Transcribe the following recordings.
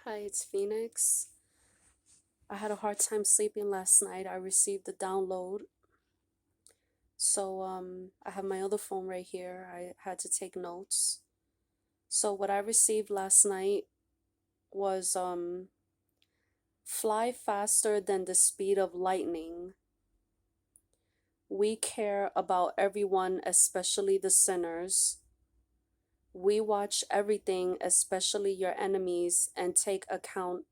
Hi, it's Phoenix. I had a hard time sleeping last night. I received the download. So I have my other phone right here. I had to take notes. So what I received last night was fly faster than the speed of lightning. We care about everyone, especially the sinners. We watch everything, especially your enemies, and take account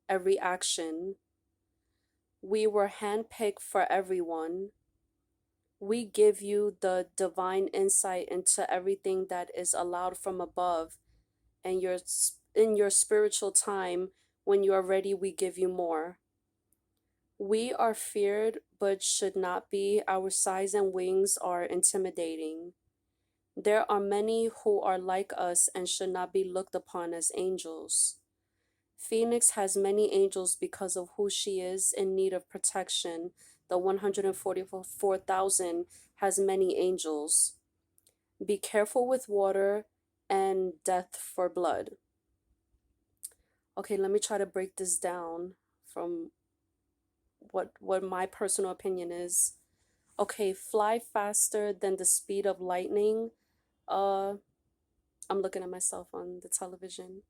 every action. We were handpicked for everyone. We give you the divine insight into everything that is allowed from above, and in your spiritual time, when you are ready, we give you more. We are feared but should not be. Our size and wings are intimidating. There are many who are like us and should not be looked upon as angels. Phoenix has many angels because of who she is in need of protection. The 144,000 has many angels. Be careful with water and death for blood. Okay, let me try to break this down from what my personal opinion is. Okay, fly faster than the speed of lightning. Uh, I'm looking at myself on the television.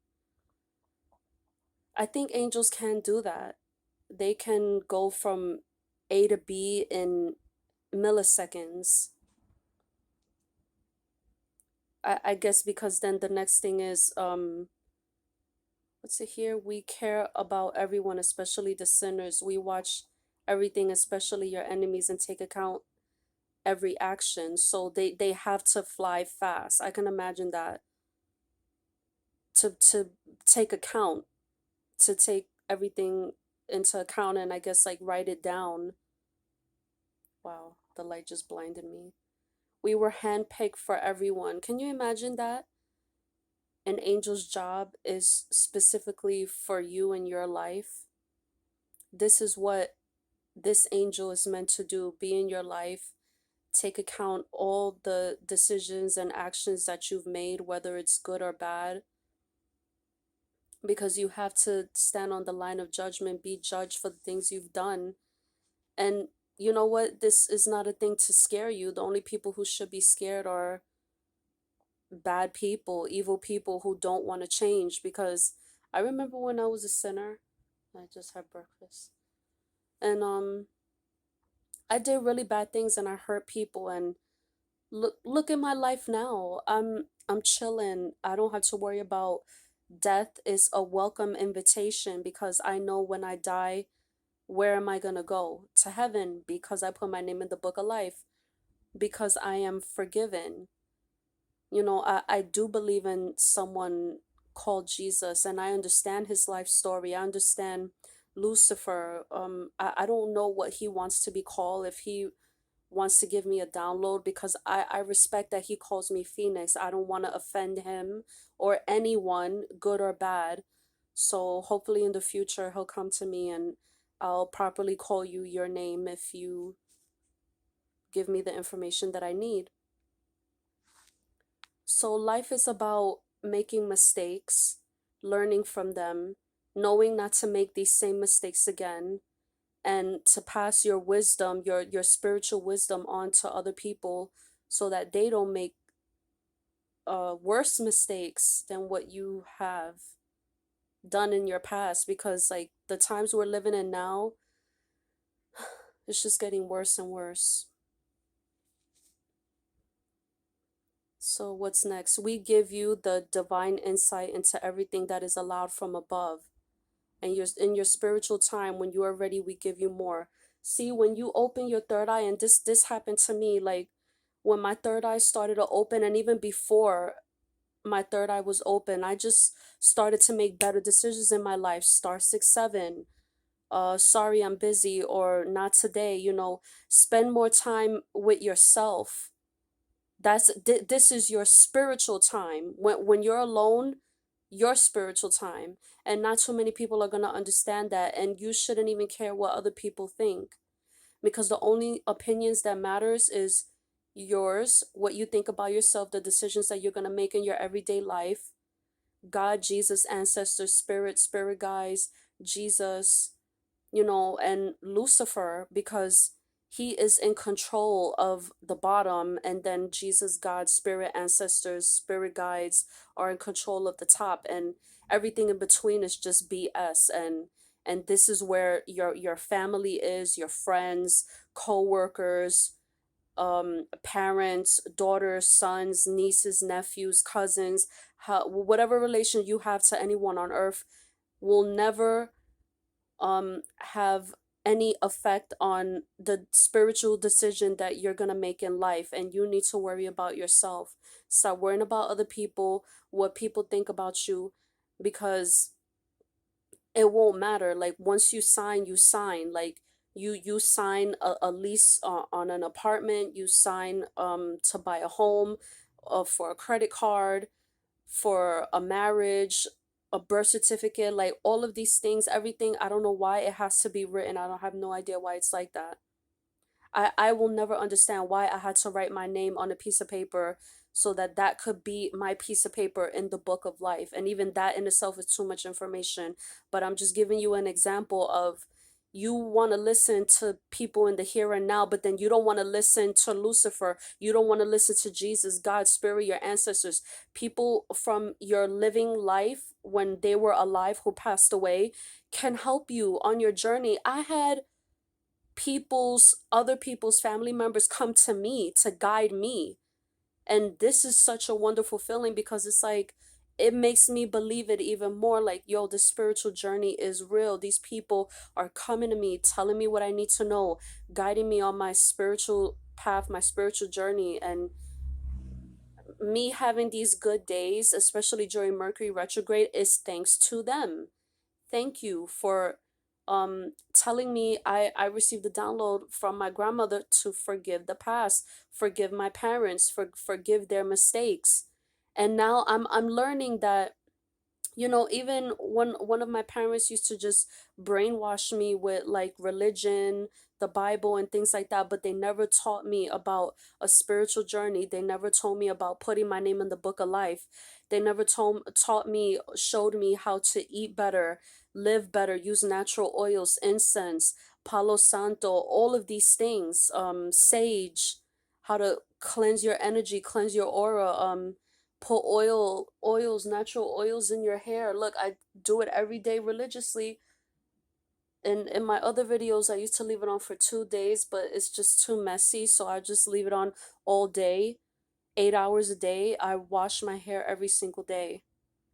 I think angels can do that. They can go from A to B in milliseconds. I guess because then the next thing is what's it here? We care about everyone, especially the sinners. We watch everything, especially your enemies, and take account every action. So they have to fly fast. I can imagine that to take account, to take everything into account, and I guess like write it down. Wow, the light just blinded me. We were handpicked for everyone. Can you imagine that? An angel's job is specifically for you in your life. This is what this angel is meant to do, be in your life, take account all the decisions and actions that you've made, whether it's good or bad, because you have to stand on the line of judgment, be judged for the things you've done. And you know what? This is not a thing to scare you. The only people who should be scared are bad people, evil people who don't want to change. Because I remember when I was a sinner, I just had breakfast. And I did really bad things and I hurt people, and look at my life now. I'm chilling. I don't have to worry about death. Is a welcome invitation because I know when I die, where am I going to go? To heaven, because I put my name in the book of life, because I am forgiven. I do believe in someone called Jesus, and I understand his life story. I understand Lucifer. I don't know what he wants to be called, if he wants to give me a download, because I respect that he calls me Phoenix. I don't want to offend him or anyone, good or bad. So hopefully in the future he'll come to me and I'll properly call you your name if you give me the information that I need. So life is about making mistakes, learning from them, knowing not to make these same mistakes again, and to pass your wisdom, your spiritual wisdom on to other people so that they don't make worse mistakes than what you have done in your past, because like the times we're living in now, it's just getting worse and worse. So what's next? We give you the divine insight into everything that is allowed from above. And you're in your spiritual time, when you are ready, we give you more. See, when you open your third eye, and this happened to me, like when my third eye started to open, and even before my third eye was open, I just started to make better decisions in my life. Star 6 7, sorry I'm busy, or not today. Spend more time with yourself. This is your spiritual time. When you're alone, your spiritual time. And not too many people are going to understand that, and you shouldn't even care what other people think, because the only opinions that matters is yours, what you think about yourself, the decisions that you're going to make in your everyday life, God, Jesus, ancestors, spirit guides, Jesus, you know, and Lucifer, because he is in control of the bottom, and then Jesus, God, spirit, ancestors, spirit guides are in control of the top, and everything in between is just BS. And this is where your family is, your friends, co-workers, parents, daughters, sons, nieces, nephews, cousins, whatever relation you have to anyone on earth will never have any effect on the spiritual decision that you're going to make in life. And you need to worry about yourself. Stop worrying about other people, what people think about you, because it won't matter. Like once you sign, you sign. Like you sign a lease on an apartment, you sign to buy a home, for a credit card, for a marriage, a birth certificate, like all of these things, everything. I don't know why it has to be written. I don't have no idea why it's like that. I will never understand why I had to write my name on a piece of paper so that that could be my piece of paper in the book of life. And even that in itself is too much information. But I'm just giving you an example of, you want to listen to people in the here and now, but then you don't want to listen to Lucifer. You don't want to listen to Jesus, God, spirit, your ancestors, people from your living life when they were alive who passed away can help you on your journey. I had other people's family members come to me to guide me. And this is such a wonderful feeling, because it's like, it makes me believe it even more, like, yo, the spiritual journey is real. These people are coming to me, telling me what I need to know, guiding me on my spiritual path, my spiritual journey. And me having these good days, especially during Mercury retrograde, is thanks to them. Thank you for telling me. I received a download from my grandmother to forgive the past, forgive my parents, forgive their mistakes. And now I'm learning that, you know, even one of my parents used to just brainwash me with like religion, the Bible, and things like that, but they never taught me about a spiritual journey. They never told me about putting my name in the book of life. They never taught me, showed me how to eat better, live better, use natural oils, incense, palo santo, all of these things, sage, how to cleanse your energy, cleanse your aura, put oils, natural oils in your hair. Look, I do it every day religiously. In my other videos, I used to leave it on for 2 days, but it's just too messy, so I just leave it on all day, 8 hours a day. I wash my hair every single day.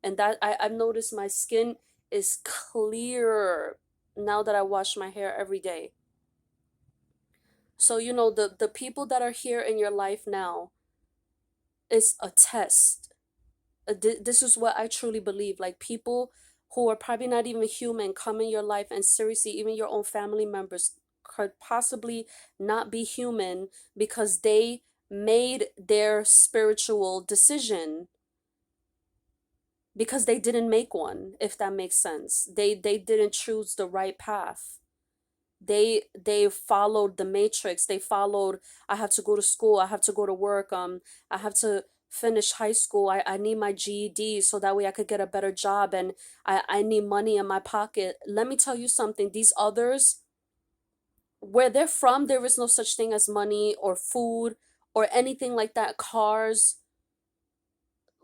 And that I've noticed my skin is clearer now that I wash my hair every day. So, you know, the people that are here in your life now is a test. This is what I truly believe. Like, people who are probably not even human come in your life, and seriously, even your own family members could possibly not be human because they made their spiritual decision because they didn't make one, if that makes sense. They didn't choose the right path. They followed the matrix. They followed, I have to go to school, I have to go to work, I have to finish high school, I need my GED so that way I could get a better job, and I need money in my pocket. Let me tell you something, these others, where they're from, there is no such thing as money or food or anything like that, cars.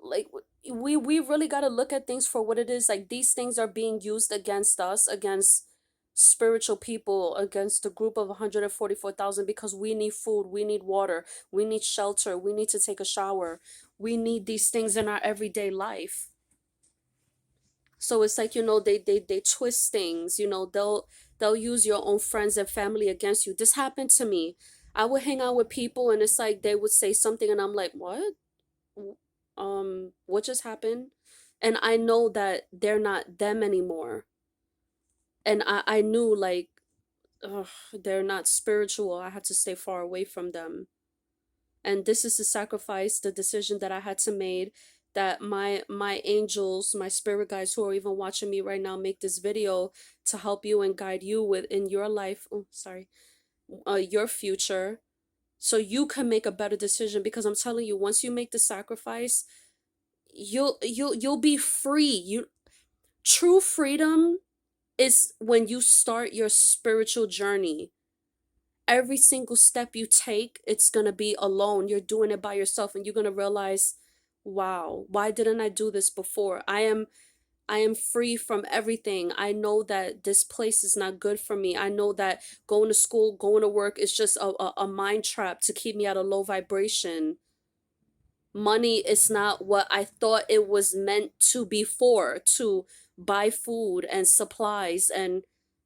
Like, we really got to look at things for what it is. Like, these things are being used against us, against spiritual people, against the group of 144,000, because we need food, we need water, we need shelter, we need to take a shower, we need these things in our everyday life. So it's like, you know, they twist things, you know, they'll use your own friends and family against you. This happened to me. I would hang out with people, and it's like they would say something and I'm like, what? What just happened? And I know that they're not them anymore. And I knew, like, ugh, they're not spiritual. I had to stay far away from them. And this is the sacrifice, the decision that I had to make, that my angels, my spirit guides who are even watching me right now make this video to help you and guide you with in your life. Oh, sorry. Your future, so you can make a better decision. Because I'm telling you, once you make the sacrifice, you'll be free. True freedom is when you start your spiritual journey. Every single step you take, it's going to be alone. You're doing it by yourself, and you're going to realize, wow, why didn't I do this before? I am free from everything. I know that this place is not good for me. I know that going to school, going to work is just a mind trap to keep me at a low vibration. Money is not what I thought it was meant to be for, to buy food and supplies and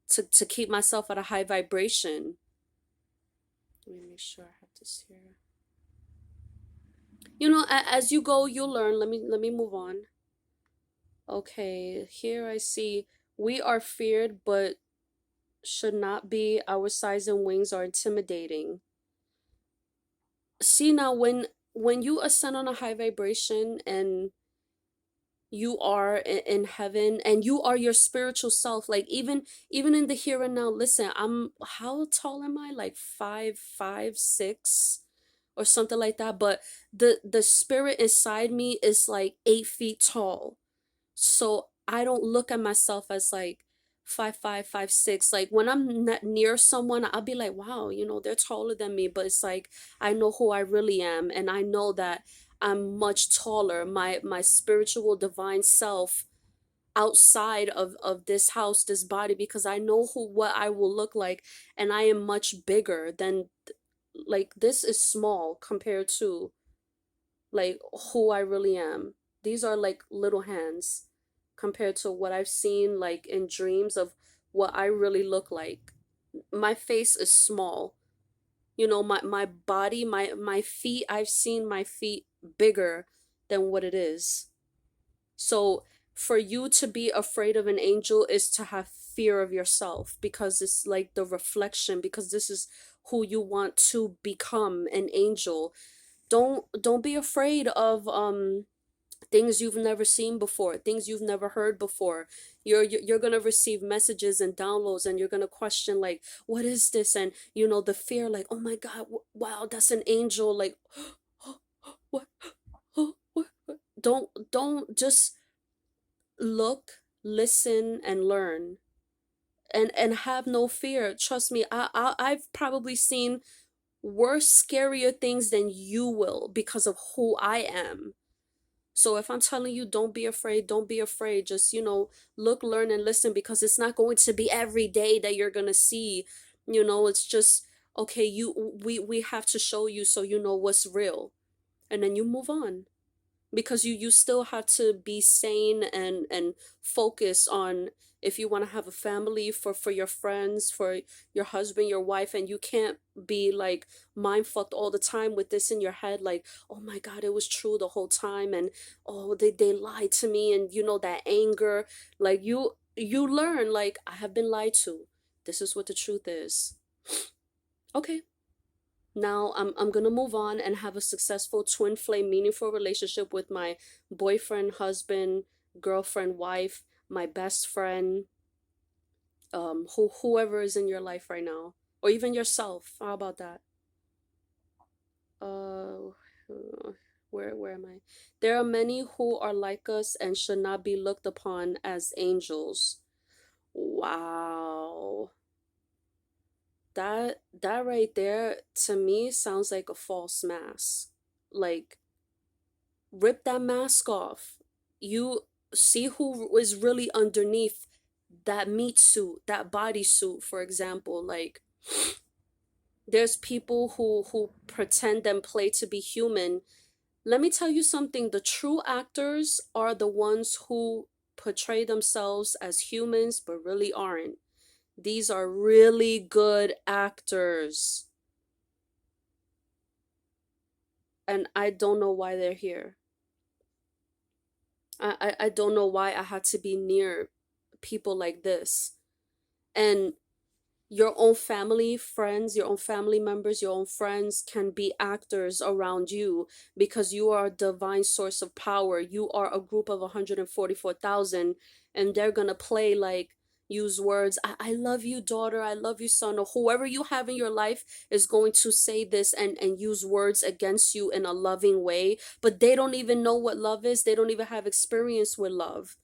to keep myself at a high vibration. Let me make sure I have this here. As you go, you'll learn. Let me move on. Okay, here I see we are feared, but should not be. Our size and wings are intimidating. See now, when you ascend on a high vibration and you are in heaven and you are your spiritual self, like even in the here and now. Listen, how tall am I? Like 5'6" or something like that. But the spirit inside me is like 8 feet tall. So I don't look at myself as like 5'5", 5'6". Like when I'm not near someone, I'll be like, wow, they're taller than me. But it's like I know who I really am, and I know that I'm much taller. My spiritual divine self outside of this house, this body, because I know what I will look like, and I am much bigger than, like, this is small compared to like who I really am. These are like little hands compared to what I've seen like in dreams of what I really look like. My face is small. My body, my feet, I've seen my feet bigger than what it is. So for you to be afraid of an angel is to have fear of yourself, because it's like the reflection, because this is who you want to become, an angel. Don't be afraid of things you've never seen before, things you've never heard before. You're going to receive messages and downloads, and you're going to question, like, what is this? And the fear, like, oh my god, wow, that's an angel, like, what, what? Don't just look, listen, and learn, and have no fear. Trust me, I've probably seen worse, scarier things than you will, because of who I am. So if I'm telling you, don't be afraid, don't be afraid. Just, look, learn, and listen, because it's not going to be every day that you're going to see. It's just, okay, we have to show you so you know what's real. And then you move on, because you still have to be sane and focus on, if you want to have a family, for your friends, for your husband, your wife. And you can't be like mind fucked all the time with this in your head, like, oh my god, it was true the whole time, and oh, they lied to me, and that anger. Like, you learn, like, I have been lied to. This is what the truth is. Okay, now I'm gonna move on and have a successful twin flame meaningful relationship with my boyfriend, husband, girlfriend, wife, my best friend, whoever is in your life right now, or even yourself. How about that? Uh, where am I? There are many who are like us and should not be looked upon as angels. Wow. That right there, to me, sounds like a false mask. Like, rip that mask off. You see who is really underneath that meat suit, that bodysuit, for example. Like, there's people who pretend and play to be human. Let me tell you something. The true actors are the ones who portray themselves as humans but really aren't. These are really good actors. And I don't know why they're here. I don't know why I had to be near people like this. And your own family, friends, your own family members, your own friends can be actors around you, because you are a divine source of power. You are a group of 144,000, and they're gonna play like use words. I love you, daughter. I love you, son. Or whoever you have in your life is going to say this and use words against you in a loving way. But they don't even know what love is. They don't even have experience with love.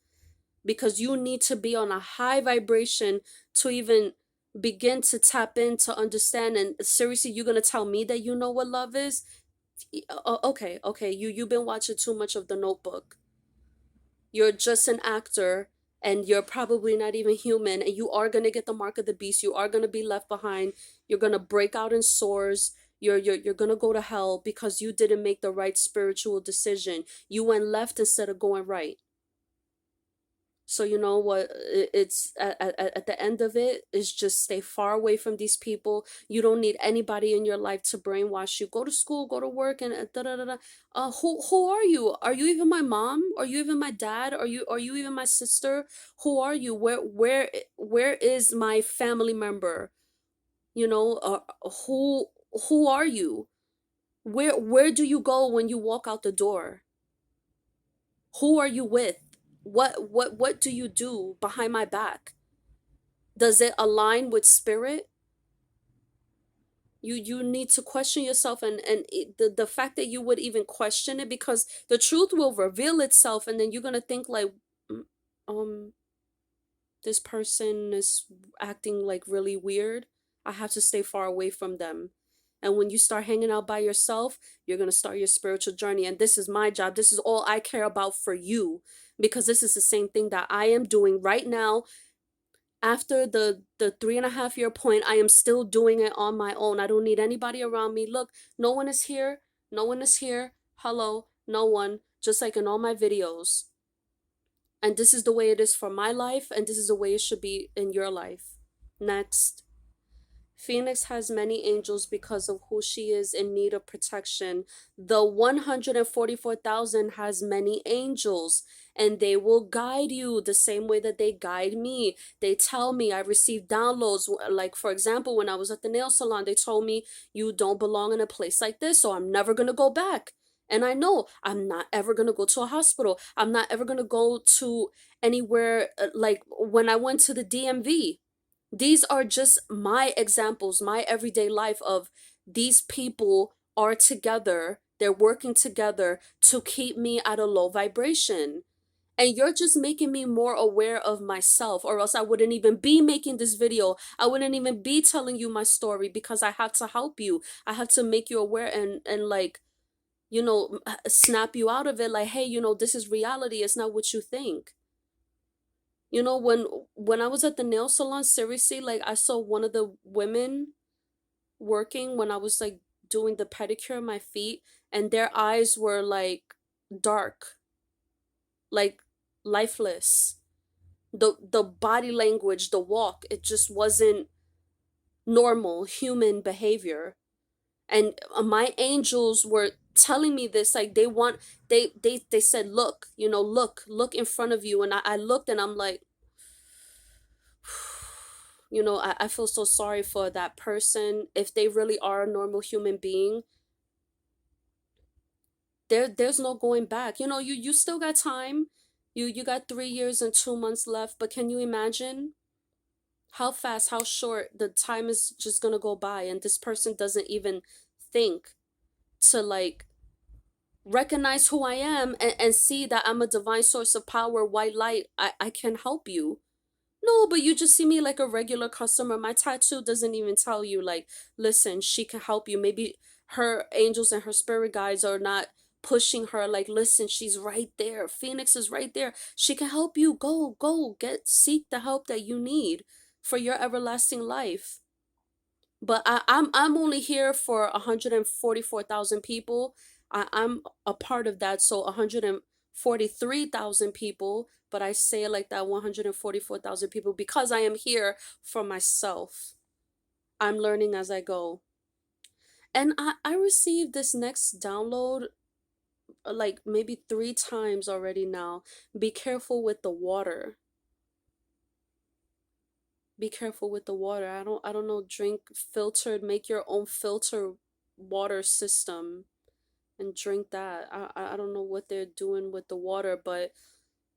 Because you need to be on a high vibration to even begin to tap in to understand. And seriously, you're going to tell me that you know what love is? Okay. You've been watching too much of The Notebook. You're just an actor, and you're probably not even human, and you are going to get the mark of the beast. You are going to be left behind. You're going to break out in sores. You're going to go to hell because you didn't make the right spiritual decision. You went left instead of going right. So you know what? It's at the end of it is just stay far away from these people. You don't need anybody in your life to brainwash you. Go to school, go to work, and da da da da. Who are you? Are you even my mom? Are you even my dad? Are you even my sister? Who are you? Where is my family member? You know, who are you? Where do you go when you walk out the door? Who are you with? What do you do behind my back? Does it align with spirit? You need to question yourself, and the fact that you would even question it, because the truth will reveal itself, and then you're gonna think like, "Mm, um this person is acting like really weird. I have to stay far away from them." And when you start hanging out by yourself, you're going to start your spiritual journey. And this is my job. This is all I care about for you, because this is the same thing that I am doing right now. After the 3.5 year point, I am still doing it on my own. I don't need anybody around me. Look, no one is here. No one is here. Hello, no one. Just like in all my videos. And this is the way it is for my life, and this is the way it should be in your life. Next. Phoenix has many angels because of who she is in need of protection. The 144,000 has many angels, and they will guide you the same way that they guide me. They tell me, I receive downloads. Like, for example, when I was at the nail salon, they told me, you don't belong in a place like this, so I'm never going to go back. And I know I'm not ever going to go to a hospital. I'm not ever going to go to anywhere, like when I went to the DMV. These are just my examples, my everyday life of these people are together. They're working together to keep me at a low vibration. And you're just making me more aware of myself, or else I wouldn't even be making this video. I wouldn't even be telling you my story, because I have to help you. I have to make you aware and like, snap you out of it. Like, hey, this is reality. It's not what you think. When I was at the nail salon, seriously, like I saw one of the women working when I was like doing the pedicure on my feet, and their eyes were like dark, like lifeless. The body language, the walk, it just wasn't normal human behavior. And my angels were telling me this, like they said, look, look in front of you. And I looked, and I'm like, I feel so sorry for that person. If they really are a normal human being, there's no going back. You still got time. You got 3 years and 2 months left, but can you imagine how fast, how short the time is just gonna go by, and this person doesn't even think to like recognize who I am, and see that I'm a divine source of power, white light. I can help you. No, but you just see me like a regular customer. My tattoo doesn't even tell you, like, listen, she can help you. Maybe her angels and her spirit guides are not pushing her, like, listen, she's right there. Phoenix is right there. She can help you. Go, seek the help that you need for your everlasting life. But I'm only here for 144,000 people. I'm a part of that, so 143,000 people, but I say it like that, 144,000 people, because I am here for myself. I'm learning as I go. And I received this next download like maybe 3 times already now. Be careful with the water. Be careful with the water. I don't know, drink filtered, make your own filter water system and drink that. I don't know what they're doing with the water, but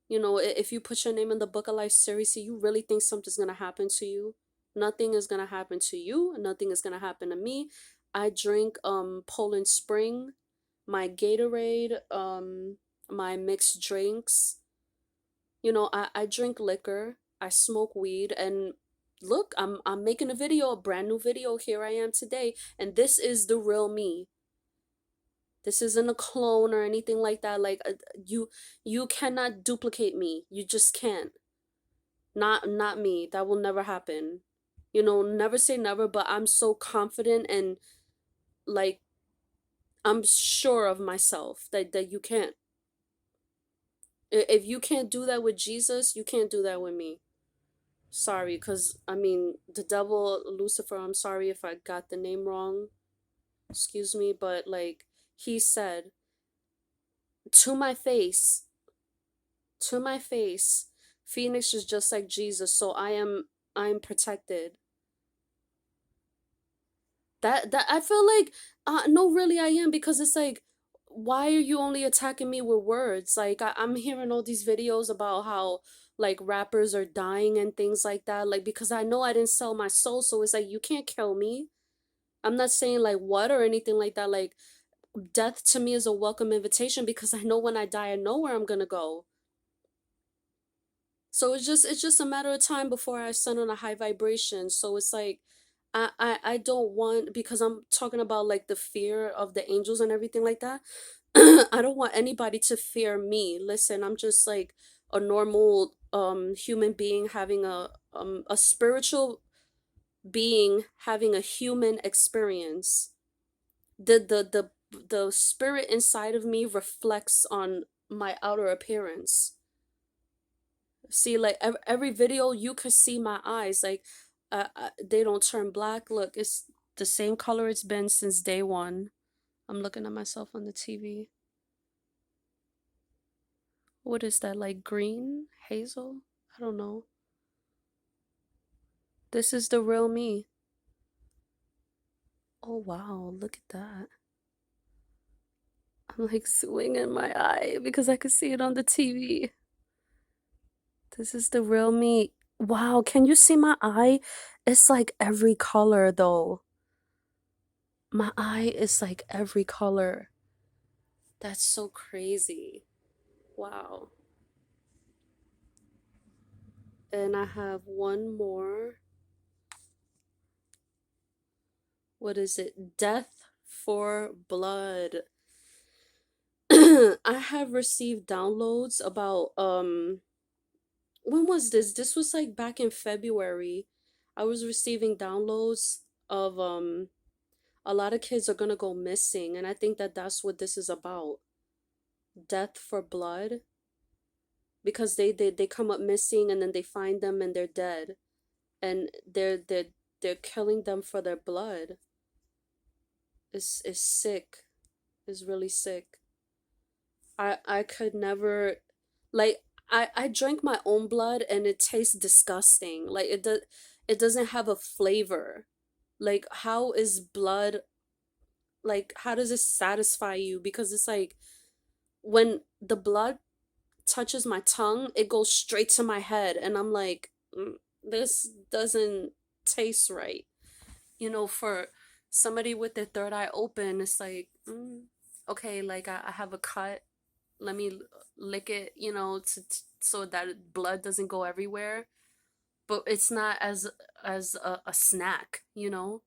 You know, if you put your name in the Book of Life, seriously, you really think something's gonna happen to you? Nothing is gonna happen to you. Nothing is gonna happen to me. I drink Poland Spring, my Gatorade, my mixed drinks. You know, I drink liquor, I smoke weed, and look, I'm making a video, a brand new video. Here I am today, and this is the real me. This isn't a clone or anything like that. Like you cannot duplicate me. You just can't. Not me. That will never happen. You know, never say never, but I'm so confident and like I'm sure of myself that you can't. If you can't do that with Jesus, you can't do that with me. Sorry, because I mean, the devil, Lucifer, I'm sorry if I got the name wrong. Excuse me, but like he said to my face, to my face, Phoenix is just like Jesus, so I'm protected. That I feel like no really I am, because it's like, why are you only attacking me with words? Like I'm hearing all these videos about how like rappers are dying and things like that, like because I know I didn't sell my soul, so it's like you can't kill me. I'm not saying like what or anything like that. Like death to me is a welcome invitation, because I know when I die I know where I'm gonna go. So it's just a matter of time before I ascend on a high vibration. So it's like I don't want, because I'm talking about like the fear of the angels and everything like that. I don't want anybody to fear me. Listen, I'm just like a normal human being having a spiritual being having a human experience. The spirit inside of me reflects on my outer appearance. See, like every video you could see my eyes, like they don't turn black. Look, it's the same color it's been since day one. I'm looking at myself on the TV. What is that, like green? Hazel? I don't know. This is the real me. Oh wow, look at that. I'm like swinging my eye because I could see it on the TV. This is the real me. Wow, can you see my eye? It's like every color though. My eye is like every color. That's so crazy. Wow. And I have one more. What is it? Death for Blood. I have received downloads about when was this? This was like back in February. I was receiving downloads of a lot of kids are gonna go missing, and I think that that's what this is about. Death for Blood, because they come up missing and then they find them and they're dead, and they're killing them for their blood. Is sick. Is really sick. I could never, like, I drank my own blood and it tastes disgusting. Like it doesn't have a flavor. Like how is blood, like how does it satisfy you? Because it's like when the blood touches my tongue, it goes straight to my head and I'm like, this doesn't taste right. You know, for somebody with their third eye open, it's like, okay, like I have a cut. Let me lick it, you know, so that blood doesn't go everywhere. But it's not as a snack, you know.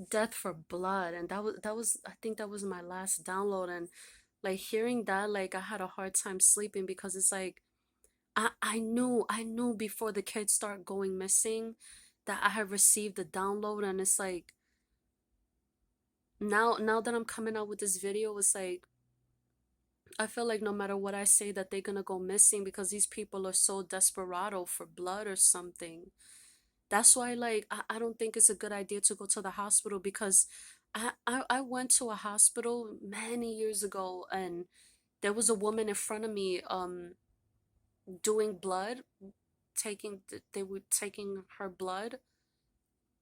Death for Blood, and that was I think that was my last download, and like hearing that, like I had a hard time sleeping because it's like I knew before the kids start going missing that I had received the download, and it's like now that I'm coming out with this video, it's like I feel like no matter what I say that they're gonna go missing because these people are so desperado for blood or something. That's why like I don't think it's a good idea to go to the hospital, because I went to a hospital many years ago and there was a woman in front of me doing blood, they were taking her blood,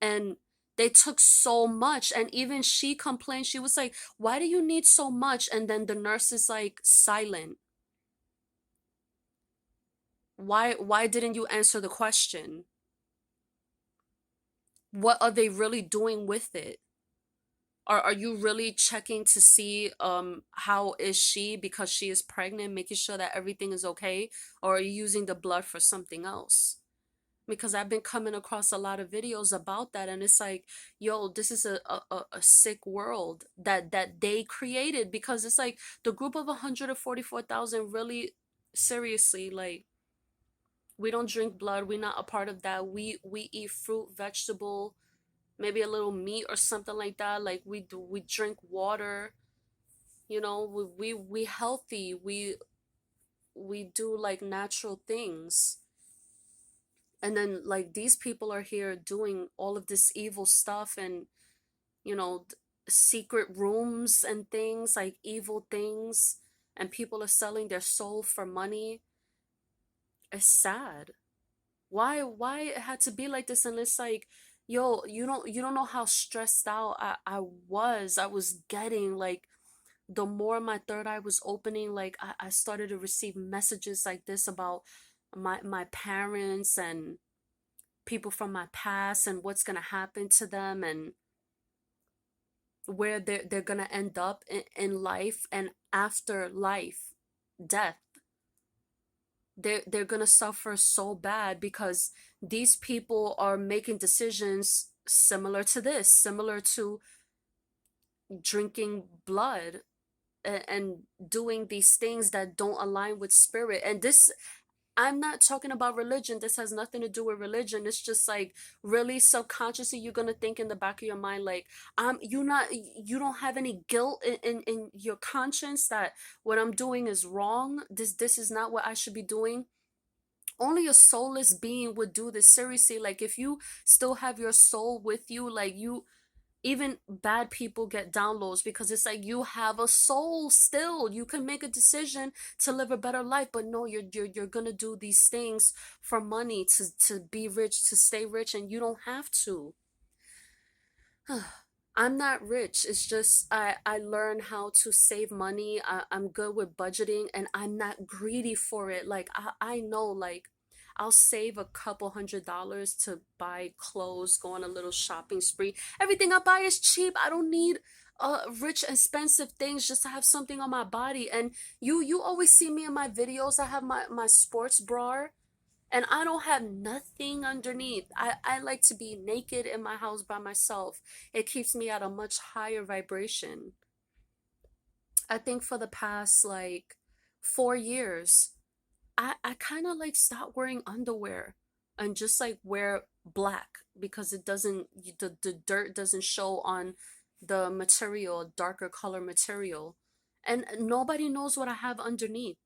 and they took so much, and even she complained. She was like, why do you need so much? And then the nurse is like silent. Why didn't you answer the question? What are they really doing with it? Are you really checking to see how is she, because she is pregnant, making sure that everything is okay? Or are you using the blood for something else? Because I've been coming across a lot of videos about that, and it's like, yo, this is a sick world that they created, because it's like the group of 144,000, really, seriously, like, we don't drink blood, we're not a part of that. We eat fruit, vegetable, maybe a little meat or something like that. Like, we drink water, we healthy, we do like natural things. And then, like, these people are here doing all of this evil stuff, and you know th- secret rooms and things, like evil things, and people are selling their soul for money. It's sad. Why it had to be like this? And it's like, yo, you don't know how stressed out I was getting. Like, the more my third eye was opening, like, I started to receive messages like this about my parents and people from my past, and what's gonna happen to them, and where they're gonna end up in life, and after life, death. They're gonna suffer so bad, because these people are making decisions similar to this, similar to drinking blood, and doing these things that don't align with spirit. And this, I'm not talking about religion. This has nothing to do with religion. It's just like, really subconsciously you're gonna think in the back of your mind, like, you don't have any guilt in your conscience that what I'm doing is wrong. This is not what I should be doing. Only a soulless being would do this, seriously. Like, if you still have your soul with you, like, you, even bad people get downloads, because it's like, you have a soul still, you can make a decision to live a better life. But no, you're gonna do these things for money, to be rich, to stay rich, and you don't have to. I'm not rich. It's just I learned how to save money. I'm good with budgeting, and I'm not greedy for it. Like, I know, like, I'll save a couple $100s to buy clothes, go on a little shopping spree. Everything I buy is cheap. I don't need rich expensive things just to have something on my body. And you always see me in my videos. I have my sports bra, and I don't have nothing underneath. I like to be naked in my house by myself. It keeps me at a much higher vibration. I think for the past like 4 years, I kind of like stopped wearing underwear, and just like wear black, because it doesn't, the dirt doesn't show on the material, darker color material. And nobody knows what I have underneath,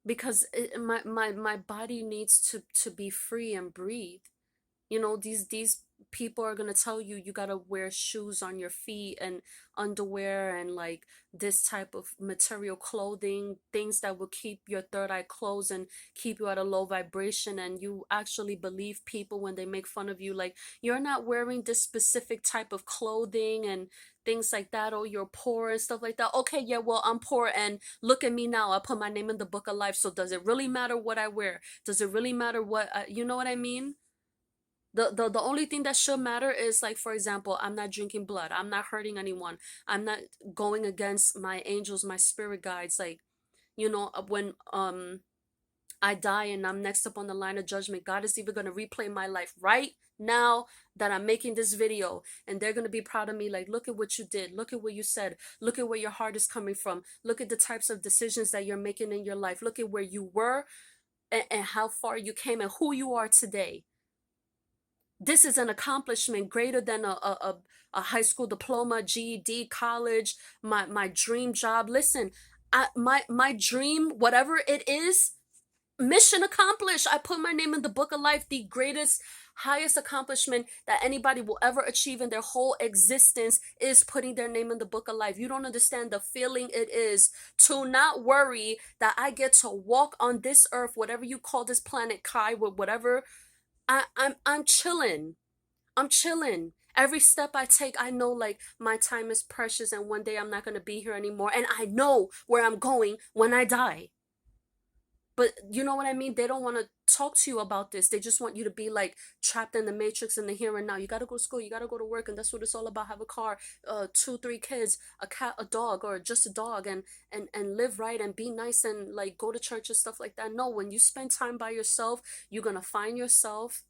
because my body needs to be free and breathe. These people are gonna tell you, you gotta wear shoes on your feet, and underwear, and like this type of material clothing, things that will keep your third eye closed and keep you at a low vibration. And you actually believe people when they make fun of you, like, you're not wearing this specific type of clothing and things like that, or you're poor and stuff like that. Okay, yeah, well, I'm poor, and look at me now, I put my name in the book of life. So does it really matter what I wear? Does it really matter what you know what I mean? The only thing that should matter is, like, for example, I'm not drinking blood, I'm not hurting anyone, I'm not going against my angels, my spirit guides. Like, when I die and I'm next up on the line of judgment, God is even going to replay my life right now that I'm making this video, and they're going to be proud of me. Like, look at what you did, look at what you said, look at where your heart is coming from, look at the types of decisions that you're making in your life, look at where you were, and how far you came, and who you are today. This is an accomplishment greater than a high school diploma, GED, college, my dream job. Listen, my dream, whatever it is, mission accomplished. I put my name in the book of life. The greatest, highest accomplishment that anybody will ever achieve in their whole existence is putting their name in the book of life. You don't understand the feeling it is to not worry that I get to walk on this earth, whatever you call this planet, Kai, with whatever. I'm chilling. I'm chilling. Every step I take, I know, like, my time is precious, and one day I'm not gonna be here anymore. And I know where I'm going when I die. But you know what I mean? They don't want to talk to you about this. They just want you to be like trapped in the matrix in the here and now. You got to go to school, you got to go to work, and that's what it's all about. Have a car, two, three kids, a cat, a dog, or just a dog, and live right and be nice and like go to church and stuff like that. No, when you spend time by yourself, you're going to find yourself.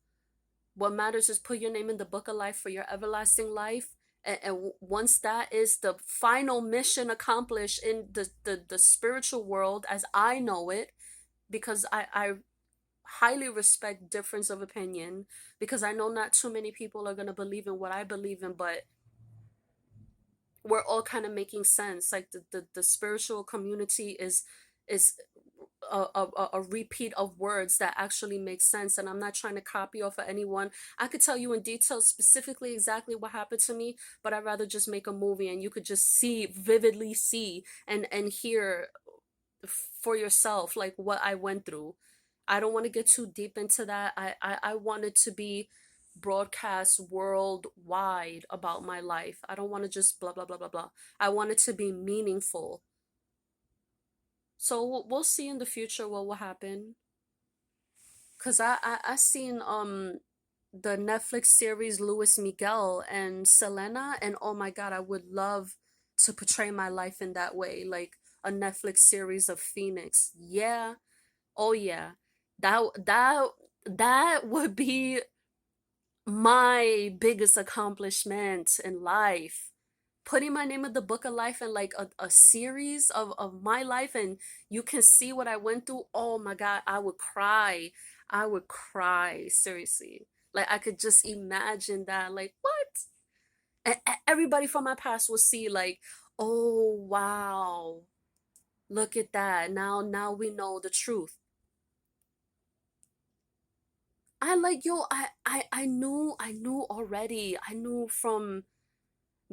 What matters is put your name in the book of life for your everlasting life. And once that is the final mission accomplished in the spiritual world as I know it, because I highly respect difference of opinion, because I know not too many people are going to believe in what I believe in, but we're all kind of making sense. Like the spiritual community is a repeat of words that actually make sense, and I'm not trying to copy off of anyone. I could tell you in detail specifically exactly what happened to me, but I'd rather just make a movie and you could just see, vividly see and hear for yourself like what I went through. I don't want to get too deep into that. I want it to be broadcast worldwide about my life. I don't want to just blah blah blah blah blah. I want it to be meaningful. So we'll see in the future what will happen. Cause I seen the Netflix series Luis Miguel and Selena, and oh my God, I would love to portray my life in that way, like a Netflix series of Phoenix. Yeah, oh yeah, that that that would be my biggest accomplishment in life. Putting my name in the book of life and like a series of my life, and you can see what I went through. Oh my God, I would cry. I would cry, seriously. Like I could just imagine that. Like, what? And everybody from my past will see, like, oh wow, look at that. Now we know the truth. I like yo, I knew already. I knew from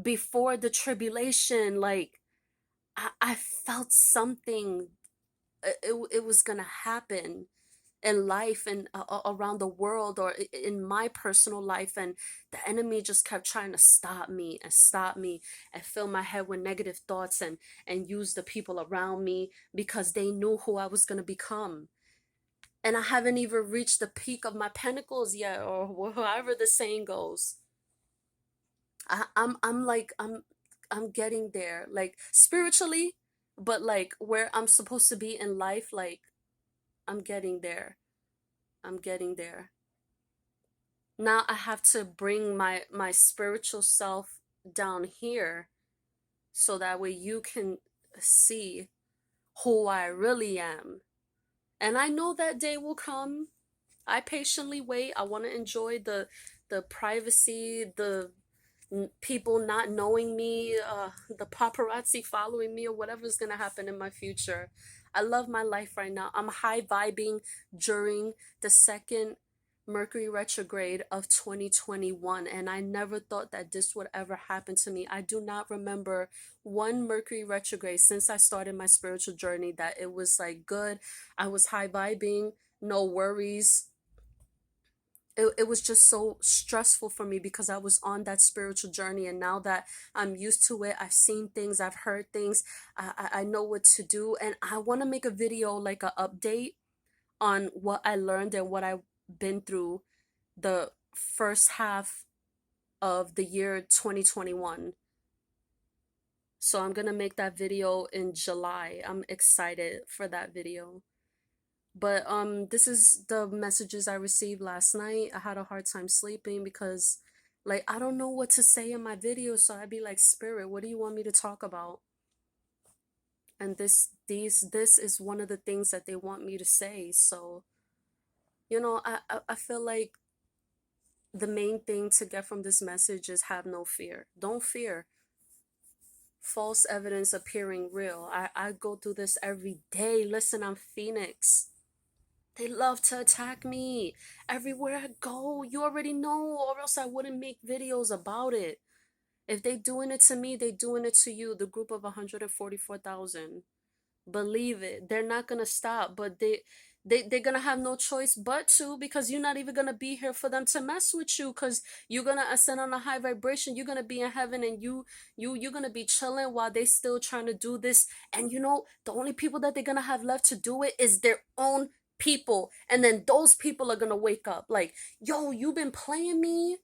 before the tribulation, like I felt something. It was gonna happen in life and around the world, or in my personal life, and the enemy just kept trying to stop me and stop me and fill my head with negative thoughts and use the people around me because they knew who I was gonna become. And I haven't even reached the peak of my pentacles yet, or however the saying goes. I'm like I'm getting there, like spiritually, but like where I'm supposed to be in life, like I'm getting there. I'm getting there. Now I have to bring my spiritual self down here so that way you can see who I really am. And I know that day will come. I patiently wait. I want to enjoy the privacy, the people not knowing me, the paparazzi following me, or whatever's gonna happen in my future. I love my life right now. I'm high vibing during the second Mercury retrograde of 2021, and I never thought that this would ever happen to me. I do not remember one Mercury retrograde since I started my spiritual journey that it was like good. I was high vibing, no worries. It was just so stressful for me because I was on that spiritual journey, and now that I'm used to it, I've seen things, I've heard things, I know what to do, and I want to make a video like an update on what I learned and what I've been through the first half of the year 2021. So I'm gonna make that video in July. I'm excited for that video. But this is the messages I received last night. I had a hard time sleeping because like I don't know what to say in my video, so I'd be like, Spirit, what do you want me to talk about? And this is one of the things that they want me to say. So, I feel like the main thing to get from this message is have no fear. Don't fear false evidence appearing real. I go through this every day. Listen, I'm Phoenix. They love to attack me everywhere I go. You already know, or else I wouldn't make videos about it. If they doing it to me, they doing it to you, the group of 144,000. Believe it. They're not gonna stop, but they're gonna have no choice but to, because you're not even gonna be here for them to mess with you, because you're gonna ascend on a high vibration. You're gonna be in heaven, and you're gonna be chilling while they still trying to do this. And you know, the only people that they're gonna have left to do it is their own people. And then those people are gonna wake up like, yo, you've been playing me.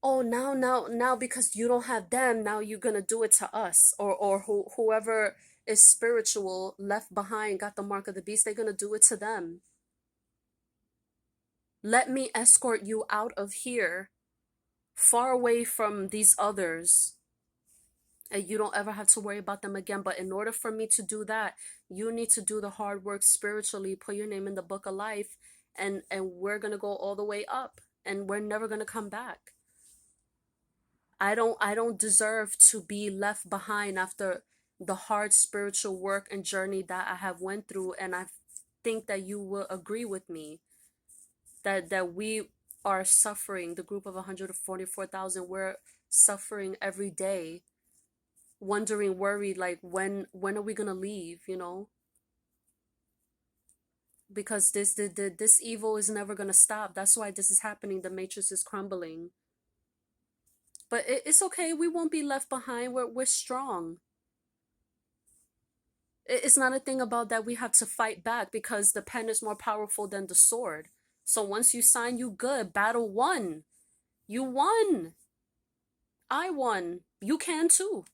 Oh, now because you don't have them, now you're gonna do it to us. Or whoever is spiritual left behind, got the mark of the beast, they're gonna do it to them. Let me escort you out of here, far away from these others, and you don't ever have to worry about them again. But in order for me to do that, you need to do the hard work spiritually, put your name in the book of life, and we're gonna go all the way up, and we're never gonna come back. I don't deserve to be left behind after the hard spiritual work and journey that I have went through. And I think that you will agree with me that we are suffering. The group of 144,000, we're suffering every day, wondering, worried, like when are we gonna leave, you know? Because this evil is never gonna stop. That's why this is happening. The matrix is crumbling. But it's okay. We won't be left behind. We're strong. It's not a thing about that we have to fight back, because the pen is more powerful than the sword. So once you sign, you good. Battle won. You won. I won. You can too.